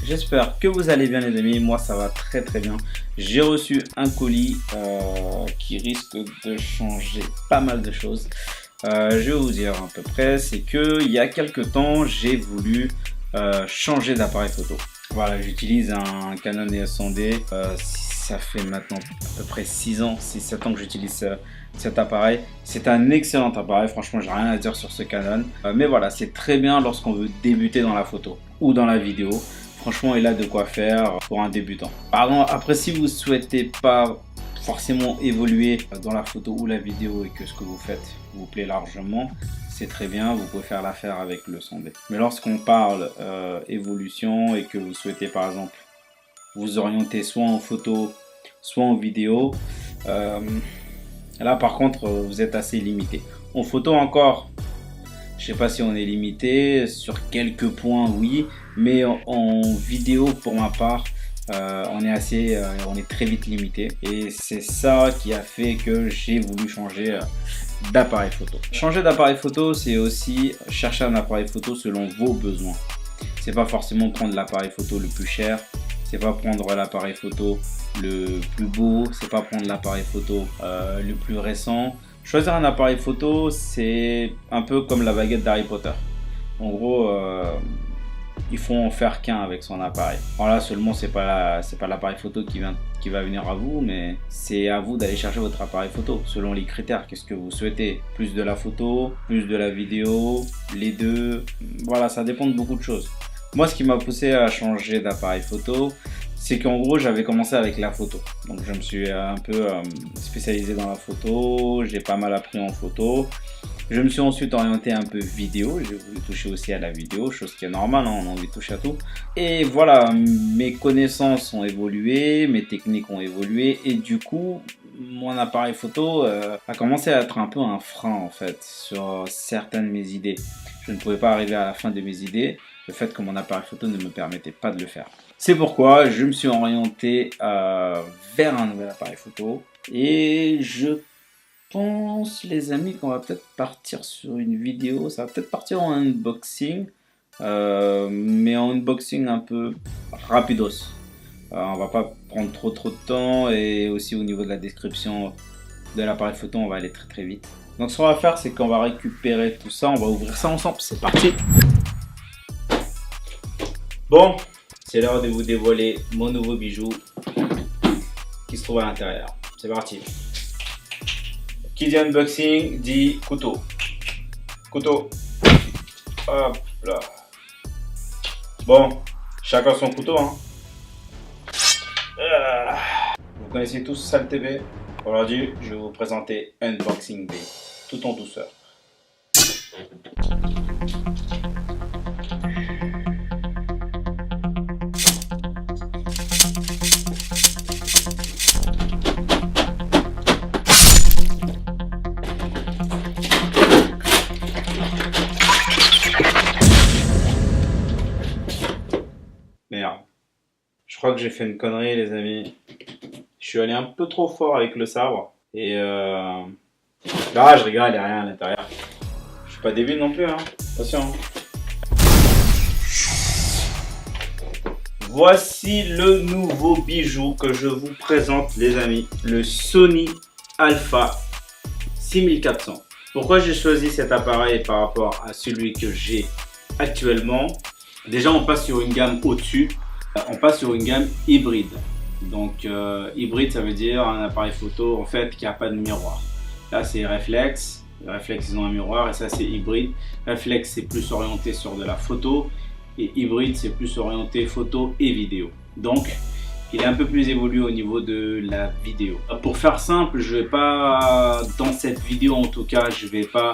j'espère que vous allez bien les amis, moi ça va très bien. J'ai reçu un colis qui risque de changer pas mal de choses. Je vais vous dire à peu près, c'est que il y a quelques temps j'ai voulu changer d'appareil photo. Voilà, j'utilise un Canon EOS100D, ça fait maintenant à peu près 6 ans, 6-7 ans que j'utilise cet appareil. C'est un excellent appareil, franchement j'ai rien à dire sur ce Canon. Mais voilà, c'est très bien lorsqu'on veut débuter dans la photo ou dans la vidéo. Franchement, il a de quoi faire pour un débutant. Pardon, après si vous souhaitez pas forcément évoluer dans la photo ou la vidéo et que ce que vous faites vous plaît largement, c'est très bien, vous pouvez faire l'affaire avec le 100D. Mais lorsqu'on parle évolution et que vous souhaitez par exemple vous orienter soit en photo, soit en vidéo, là par contre vous êtes assez limité. En photo encore, je sais pas si on est limité, sur quelques points oui, mais en vidéo pour ma part, on est très vite limité. Et c'est ça qui a fait que j'ai voulu changer d'appareil photo. Changer d'appareil photo, c'est aussi chercher un appareil photo selon vos besoins. C'est pas forcément prendre l'appareil photo le plus cher, c'est pas prendre l'appareil photo le plus beau, c'est pas prendre l'appareil photo le plus récent. Choisir un appareil photo, c'est un peu comme la baguette d'Harry Potter. En gros, il faut en faire qu'un avec son appareil. Alors là, seulement, c'est pas l'appareil photo qui va venir à vous, mais c'est à vous d'aller chercher votre appareil photo selon les critères. Qu'est-ce que vous souhaitez? Plus de la photo, plus de la vidéo, les deux. Voilà, ça dépend de beaucoup de choses. Moi, ce qui m'a poussé à changer d'appareil photo, c'est qu'en gros j'avais commencé avec la photo, donc je me suis un peu spécialisé dans la photo, j'ai pas mal appris en photo. Je me suis ensuite orienté un peu vidéo, j'ai voulu toucher aussi à la vidéo, chose qui est normale, hein, on a envie de toucher à tout. Et voilà, mes connaissances ont évolué, mes techniques ont évolué et du coup mon appareil photo a commencé à être un peu un frein en fait sur certaines de mes idées. Je ne pouvais pas arriver à la fin de mes idées, le fait que mon appareil photo ne me permettait pas de le faire. C'est pourquoi je me suis orienté vers un nouvel appareil photo et je pense les amis qu'on va peut-être partir sur une vidéo, ça va peut-être partir en unboxing, mais en unboxing un peu rapidos. On va pas prendre trop de temps et aussi au niveau de la description de l'appareil photo on va aller très vite. Donc ce qu'on va faire c'est qu'on va récupérer tout ça, on va ouvrir ça ensemble, c'est parti. Bon, c'est l'heure de vous dévoiler mon nouveau bijou qui se trouve à l'intérieur. C'est parti. Qui dit unboxing dit couteau. Couteau. Hop là. Bon, chacun son couteau. Hein. Vous connaissez tous Sal TV. Aujourd'hui, je vais vous présenter Unboxing Day, tout en douceur. Merde, je crois que j'ai fait une connerie les amis. Je suis allé un peu trop fort avec le sabre. Et ah je rigole, il n'y a rien à l'intérieur. Je suis pas débile non plus hein, attention. Voici le nouveau bijou que je vous présente les amis. Le Sony Alpha 6400. Pourquoi j'ai choisi cet appareil par rapport à celui que j'ai actuellement? Déjà, on passe sur une gamme au-dessus, on passe sur une gamme hybride. Donc, hybride, ça veut dire un appareil photo en fait qui n'a pas de miroir. Là, c'est Reflex. Les Reflex, ils ont un miroir et ça, c'est hybride. Reflex, c'est plus orienté sur de la photo et hybride, c'est plus orienté photo et vidéo. Donc, il est un peu plus évolué au niveau de la vidéo. Pour faire simple, je vais pas, dans cette vidéo en tout cas, je vais pas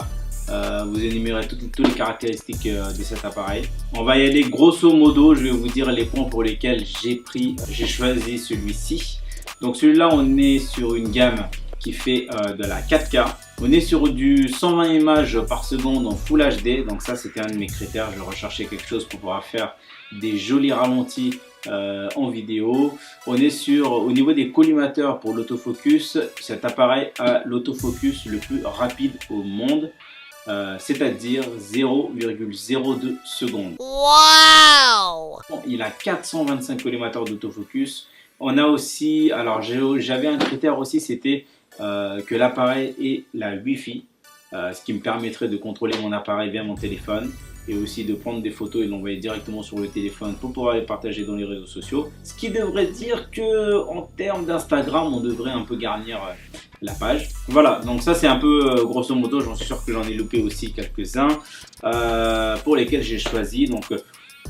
vous énumérer toutes les caractéristiques de cet appareil. On va y aller grosso modo, je vais vous dire les points pour lesquels j'ai choisi celui-ci. Donc celui-là, on est sur une gamme qui fait de la 4K. On est sur du 120 images par seconde en Full HD. Donc ça, c'était un de mes critères. Je recherchais quelque chose pour pouvoir faire des jolis ralentis en vidéo. On est sur, au niveau des collimateurs pour l'autofocus, cet appareil a l'autofocus le plus rapide au monde. C'est-à-dire 0,02 secondes. Wow! Il a 425 collimateurs d'autofocus. On a aussi, alors j'avais un critère aussi, c'était que l'appareil ait la Wi-Fi, ce qui me permettrait de contrôler mon appareil via mon téléphone et aussi de prendre des photos et de l'envoyer directement sur le téléphone pour pouvoir les partager dans les réseaux sociaux. Ce qui devrait dire que en termes d'Instagram, on devrait un peu garnir la page. Voilà, donc ça c'est un peu grosso modo, j'en suis sûr que j'en ai loupé aussi quelques-uns pour lesquels j'ai choisi. Donc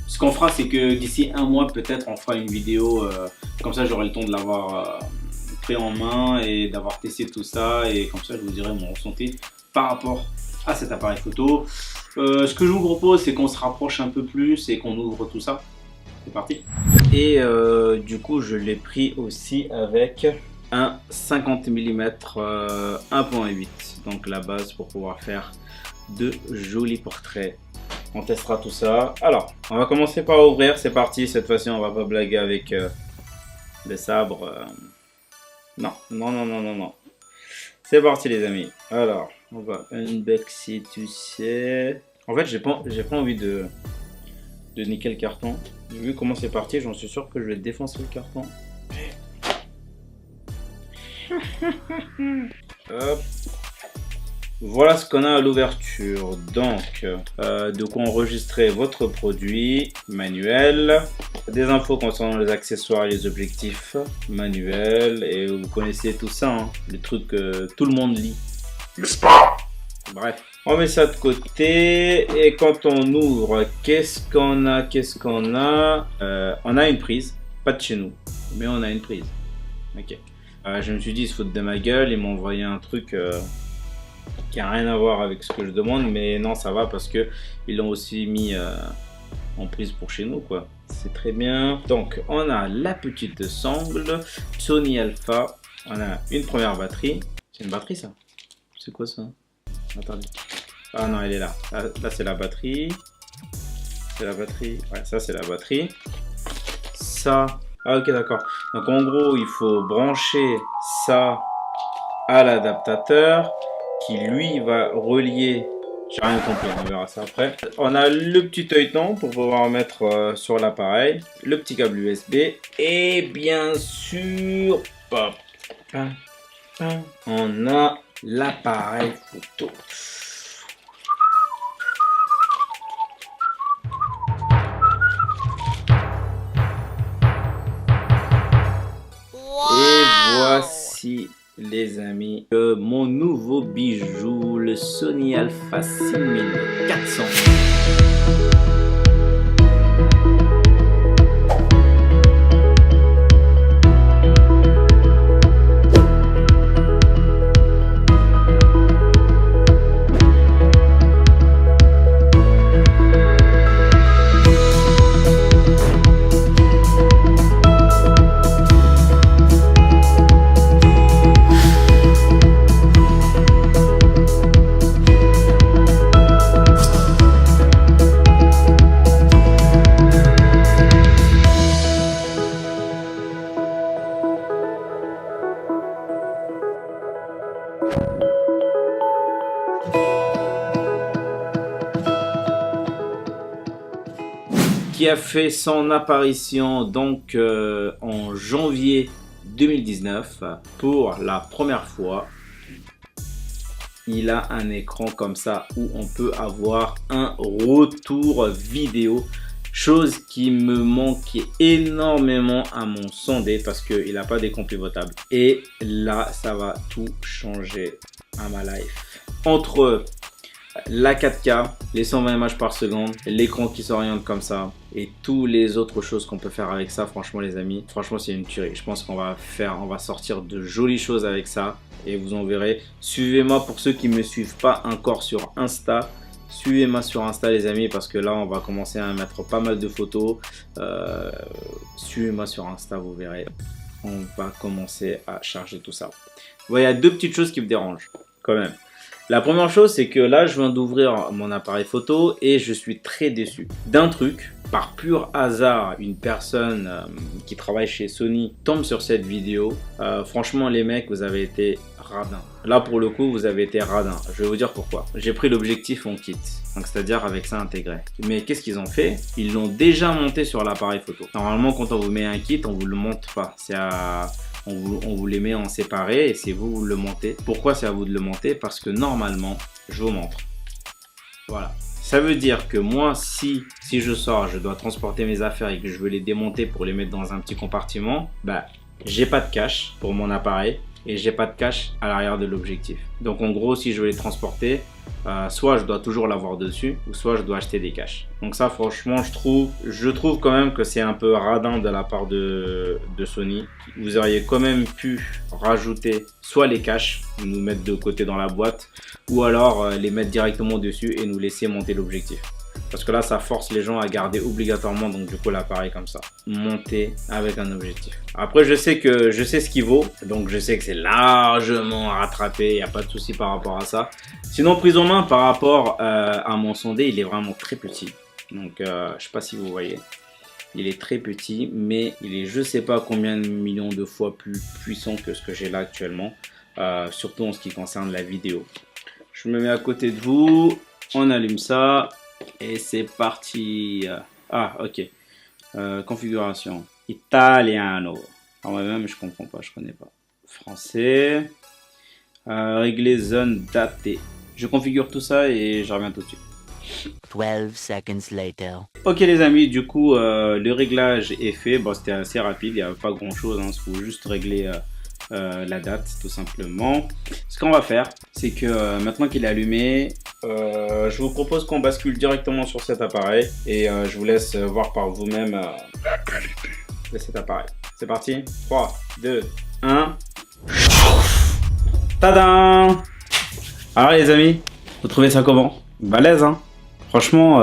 ce qu'on fera, c'est que d'ici un mois peut-être on fera une vidéo, comme ça j'aurai le temps de l'avoir pris en main et d'avoir testé tout ça, et comme ça je vous dirai mon ressenti par rapport à cet appareil photo. Ce que je vous propose, c'est qu'on se rapproche un peu plus et qu'on ouvre tout ça. C'est parti. Et du coup je l'ai pris aussi avec un 50 mm 1.8, donc la base pour pouvoir faire de jolis portraits. On testera tout ça. Alors, on va commencer par ouvrir, c'est parti. Cette fois-ci, on va pas blaguer avec les sabres. Non. C'est parti les amis. Alors, on va unboxer tout ça. En fait, j'ai pas envie de niquer le carton. Vu comment c'est parti, j'en suis sûr que je vais défoncer le carton. Hop. Voilà ce qu'on a à l'ouverture. Donc, de quoi enregistrer votre produit, manuel, des infos concernant les accessoires et les objectifs, manuel, et vous connaissez tout ça, hein, les trucs que tout le monde lit. Bref, on met ça de côté, et quand on ouvre, qu'est-ce qu'on a? On a une prise, pas de chez nous, mais on a une prise. Ok. Je me suis dit, ils se foutent de ma gueule, ils m'ont envoyé un truc qui a rien à voir avec ce que je demande, mais non, ça va parce que ils l'ont aussi mis en prise pour chez nous, quoi. C'est très bien. Donc, on a la petite sangle Sony Alpha. On a une première batterie. C'est une batterie, ça? C'est quoi ça? Attendez. Ah non, elle est là. Là, c'est la batterie. C'est la batterie. Ouais, ça, c'est la batterie. Ça. Ah, ok, d'accord. Donc, en gros, il faut brancher ça à l'adaptateur qui, lui, va relier. J'ai rien compris, on verra ça après. On a le petit œilleton pour pouvoir mettre sur l'appareil. Le petit câble USB. Et bien sûr, on a l'appareil photo. Et voici les amis mon nouveau bijou, le Sony Alpha 6400. Qui a fait son apparition donc en janvier 2019 pour la première fois. Il a un écran comme ça où on peut avoir un retour vidéo, chose qui me manquait énormément à mon Sondé parce qu'il n'a pas d'écran pivotable. Et là, ça va tout changer à ma life. Entre la 4K, les 120 images par seconde, l'écran qui s'oriente comme ça et toutes les autres choses qu'on peut faire avec ça, franchement les amis, franchement c'est une tuerie. Je pense qu'on va sortir de jolies choses avec ça et vous en verrez. Suivez-moi pour ceux qui ne me suivent pas encore sur Insta. Suivez-moi sur Insta les amis parce que là on va commencer à mettre pas mal de photos. Suivez-moi sur Insta, vous verrez. On va commencer à charger tout ça. Bon, il y a deux petites choses qui me dérangent quand même. La première chose, c'est que là, je viens d'ouvrir mon appareil photo et je suis très déçu d'un truc. par pur hasard, une personne qui travaille chez Sony tombe sur cette vidéo, franchement les mecs, vous avez été radins. Là pour le coup, vous avez été radins. Je vais vous dire pourquoi. J'ai pris l'objectif en kit, donc c'est-à-dire avec ça intégré. Mais qu'est-ce qu'ils ont fait? Ils l'ont déjà monté sur l'appareil photo. Normalement, quand on vous met un kit, on vous le monte pas. On vous les met en séparé et c'est vous le montez. Pourquoi c'est à vous de le monter? Parce que normalement, je vous montre. Voilà. Ça veut dire que moi, si je sors, je dois transporter mes affaires et que je veux les démonter pour les mettre dans un petit compartiment, bah, j'ai pas de cache pour mon appareil et j'ai pas de cache à l'arrière de l'objectif. Donc en gros, si je veux les transporter, soit je dois toujours l'avoir dessus ou soit je dois acheter des caches. Donc ça, franchement, je trouve quand même que c'est un peu radin de la part de Sony. Vous auriez quand même pu rajouter soit les caches, nous mettre de côté dans la boîte, ou alors les mettre directement dessus et nous laisser monter l'objectif. Parce que là, ça force les gens à garder obligatoirement donc du coup l'appareil comme ça, monté avec un objectif. Après, je sais ce qu'il vaut, donc je sais que c'est largement rattrapé, il n'y a pas de souci par rapport à ça. Sinon, prise en main par rapport à mon sondé, il est vraiment très petit. Donc, je sais pas si vous voyez. Il est très petit, mais il est je sais pas combien de millions de fois plus puissant que ce que j'ai là actuellement, surtout en ce qui concerne la vidéo. Je me mets à côté de vous, on allume ça et c'est parti. Ah, ok. Configuration italiano. Ah, moi-même, je comprends pas, je connais pas. Français. Régler zone datée. Je configure tout ça et je reviens tout de suite. 12 seconds later. Ok les amis, du coup le réglage est fait. Bon, c'était assez rapide, il n'y a pas grand chose, hein. Il faut juste régler la date tout simplement. Ce qu'on va faire, c'est que maintenant qu'il est allumé, je vous propose qu'on bascule directement sur cet appareil et je vous laisse voir par vous-même la qualité de cet appareil. C'est parti, 3, 2, 1. Tadam! Alors les amis, vous trouvez ça comment? Balèze, hein? Franchement,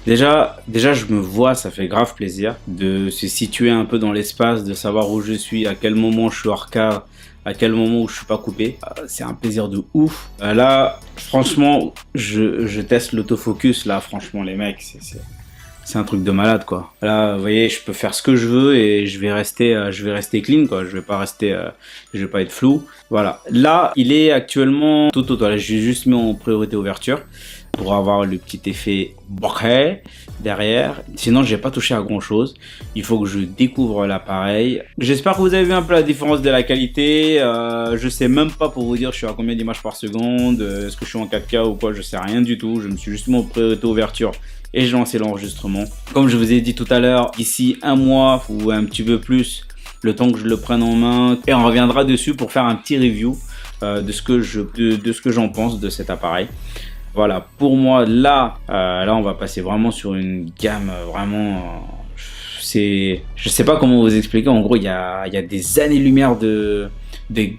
déjà je me vois, ça fait grave plaisir de se situer un peu dans l'espace, de savoir où je suis, à quel moment je suis hors cadre, à quel moment où je suis pas coupé. C'est un plaisir de ouf. Là, franchement, je teste l'autofocus, là, franchement, les mecs, c'est un truc de malade, quoi. Là, vous voyez, je peux faire ce que je veux et je vais rester clean, quoi. Je vais pas être flou. Voilà. Là, il est actuellement tout auto. J'ai juste mis en priorité ouverture pour avoir le petit effet bokeh derrière. Sinon, j'ai pas touché à grand chose. Il faut que je découvre l'appareil. J'espère que vous avez vu un peu la différence de la qualité. Je sais même pas pour vous dire je suis à combien d'images par seconde. Est-ce que je suis en 4K ou quoi? Je sais rien du tout. Je me suis juste mis en priorité ouverture et j'ai lancé l'enregistrement. Comme je vous ai dit tout à l'heure, d'ici un mois ou un petit peu plus, le temps que je le prenne en main, et on reviendra dessus pour faire un petit review de ce que j'en pense de cet appareil. Voilà, pour moi, là on va passer vraiment sur une gamme vraiment... je sais pas comment vous expliquer. En gros, il y a des années-lumière de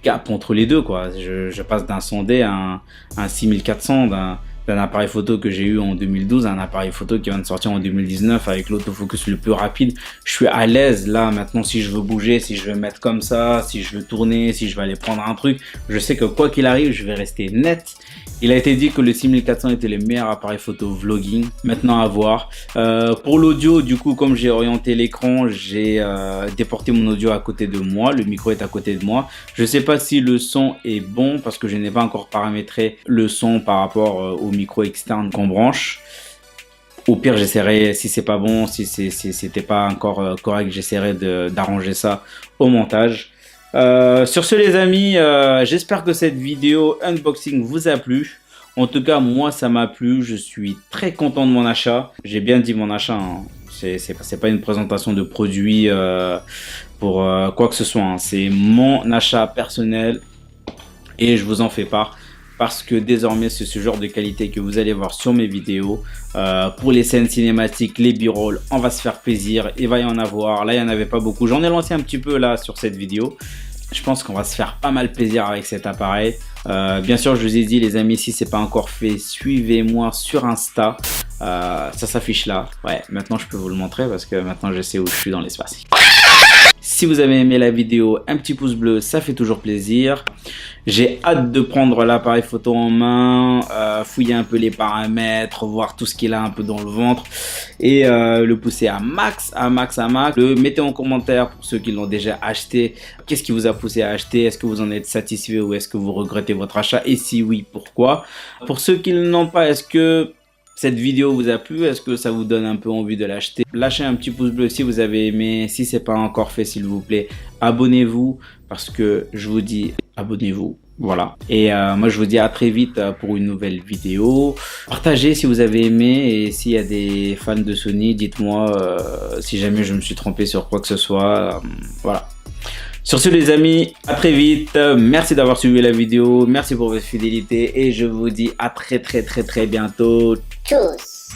gap entre les deux, quoi. Je passe d'un sondé à un 6400, d'un appareil photo que j'ai eu en 2012 à un appareil photo qui vient de sortir en 2019 avec l'autofocus le plus rapide. Je suis à l'aise là maintenant. Si je veux bouger, si je veux mettre comme ça, si je veux tourner, si je veux aller prendre un truc, je sais que quoi qu'il arrive, je vais rester net. Il a été dit que le 6400 était le meilleur appareil photo vlogging. Maintenant à voir. Pour l'audio, du coup, comme j'ai orienté l'écran, j'ai déporté mon audio à côté de moi. Le micro est à côté de moi. Je sais pas si le son est bon parce que je n'ai pas encore paramétré le son par rapport au micro externe qu'on branche. Au pire, j'essaierai, si c'est pas bon, si c'était pas encore correct, j'essaierai d'arranger ça au montage. Sur ce les amis, j'espère que cette vidéo unboxing vous a plu. En tout cas, moi ça m'a plu, je suis très content de mon achat. J'ai bien dit mon achat, hein. C'est pas une présentation de produit pour quoi que ce soit, hein. C'est mon achat personnel et je vous en fais part. Parce que désormais c'est ce genre de qualité que vous allez voir sur mes vidéos. Pour les scènes cinématiques, les b-roll, on va se faire plaisir. Il va y en avoir, là il n'y en avait pas beaucoup. J'en ai lancé un petit peu là sur cette vidéo. Je pense qu'on va se faire pas mal plaisir avec cet appareil. Bien sûr je vous ai dit les amis, si c'est pas encore fait, suivez-moi sur Insta. Ça s'affiche là. Ouais, maintenant je peux vous le montrer parce que maintenant je sais où je suis dans l'espace. Si vous avez aimé la vidéo, un petit pouce bleu, ça fait toujours plaisir. J'ai hâte de prendre l'appareil photo en main, fouiller un peu les paramètres, voir tout ce qu'il a un peu dans le ventre et le pousser à max. Mettez en commentaire pour ceux qui l'ont déjà acheté. Qu'est-ce qui vous a poussé à acheter? Est-ce que vous en êtes satisfait ou est-ce que vous regrettez votre achat? Et si oui, pourquoi? Pour ceux qui ne l'ont pas, est-ce que cette vidéo vous a plu? Est-ce que ça vous donne un peu envie de l'acheter? Lâchez un petit pouce bleu si vous avez aimé. Si ce n'est pas encore fait, s'il vous plaît, abonnez-vous parce que je vous dis abonnez-vous. Voilà. Et moi, je vous dis à très vite pour une nouvelle vidéo. Partagez si vous avez aimé et s'il y a des fans de Sony, dites-moi si jamais je me suis trompé sur quoi que ce soit. Voilà. Sur ce les amis, à très vite, merci d'avoir suivi la vidéo, merci pour votre fidélité et je vous dis à très bientôt. Tchuss.